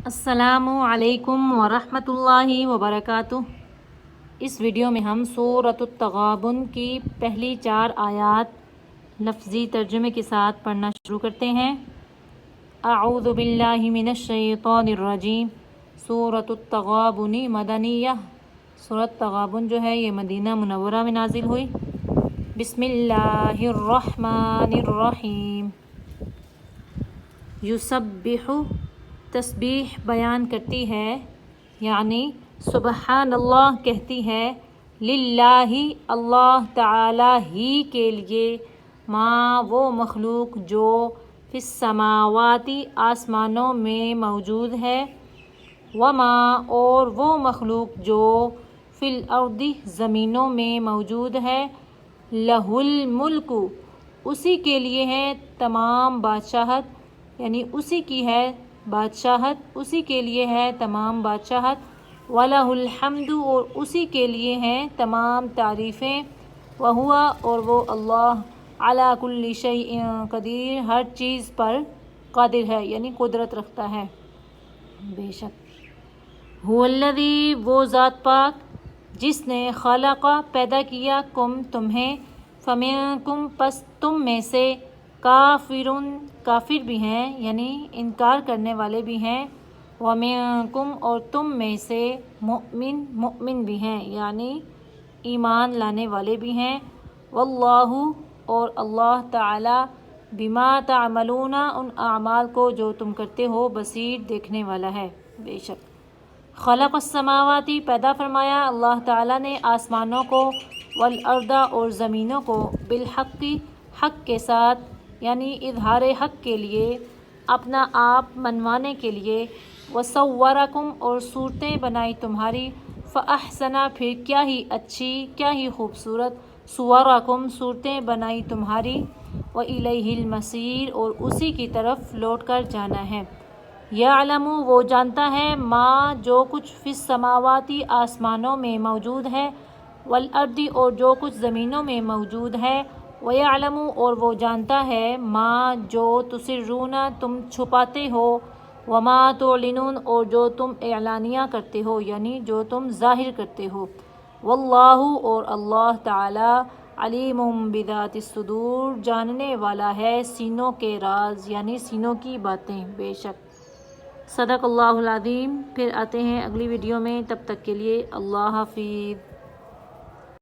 السلام علیکم ورحمۃ اللہ وبرکاتہ۔ اس ویڈیو میں ہم سورۃ التغابن کی پہلی 4 آیات لفظی ترجمے کے ساتھ پڑھنا شروع کرتے ہیں۔ اعوذ باللہ من الشیطان الرجیم۔ سورۃ التغابن مدنیہ، سورۃ تغابن جو ہے یہ مدینہ منورہ میں نازل ہوئی۔ بسم اللہ الرحمن الرحیم۔ یسبح، تسبیح بیان کرتی ہے، یعنی سبحان اللہ کہتی ہے، للہ اللہ تعالی ہی کے لیے، ما وہ مخلوق جو فی السماوات آسمانوں میں موجود ہے، وما اور وہ مخلوق جو فی الارض زمینوں میں موجود ہے، لہ الملک اسی کے لیے ہے تمام بادشاہت، یعنی اسی کی ہے بادشاہت، اسی کے لیے ہے تمام بادشاہت، وَلَهُ الْحَمْدُ اور اسی کے لیے ہیں تمام تعریفیں، وَهُوَ اور وہ اللہ، عَلَى كُلِّ شَيْءٍ قدیر ہر چیز پر قادر ہے، یعنی قدرت رکھتا ہے بے شک۔ هُوَ الَّذِي وہ ذات پاک جس نے خلق پیدا کیا، کم تمہیں، فَمِنْكُمْ پس تم میں سے، کافرun کافر بھی ہیں یعنی انکار کرنے والے بھی ہیں، وَمِنْكُمْ اور تم میں سے، مؤمن مؤمن بھی ہیں یعنی ایمان لانے والے بھی ہیں، واللہ اور اللہ تعالی، بما تعملون ان اعمال کو جو تم کرتے ہو، بصیر دیکھنے والا ہے بے شک۔ خلق السماوات پیدا فرمایا اللہ تعالیٰ نے آسمانوں کو، والارض اور زمینوں کو، بالحق حق کے ساتھ، یعنی اظہار حق کے لیے، اپنا آپ منوانے کے لیے، وصورکم اور صورتیں بنائی تمہاری، فاحسن پھر کیا ہی اچھی کیا ہی خوبصورت، صورکم صورتیں بنائی تمہاری، وإلیہ المصیر اور اسی کی طرف لوٹ کر جانا ہے، یعلم وہ جانتا ہے، ما جو کچھ فی السماوات آسمانوں میں موجود ہے، والارض اور جو کچھ زمینوں میں موجود ہے، ویعلم اور وہ جانتا ہے، ما جو تسرون تم چھپاتے ہو، وما تعلنون اور جو تم اعلانیہ کرتے ہو، یعنی جو تم ظاہر کرتے ہو، واللہ اور اللہ تعالی، علیم بذات الصدور جاننے والا ہے سینوں کے راز، یعنی سینوں کی باتیں بے شک۔ صدق اللہ العظیم۔ پھر آتے ہیں اگلی ویڈیو میں، تب تک کے لیے اللہ حافظ۔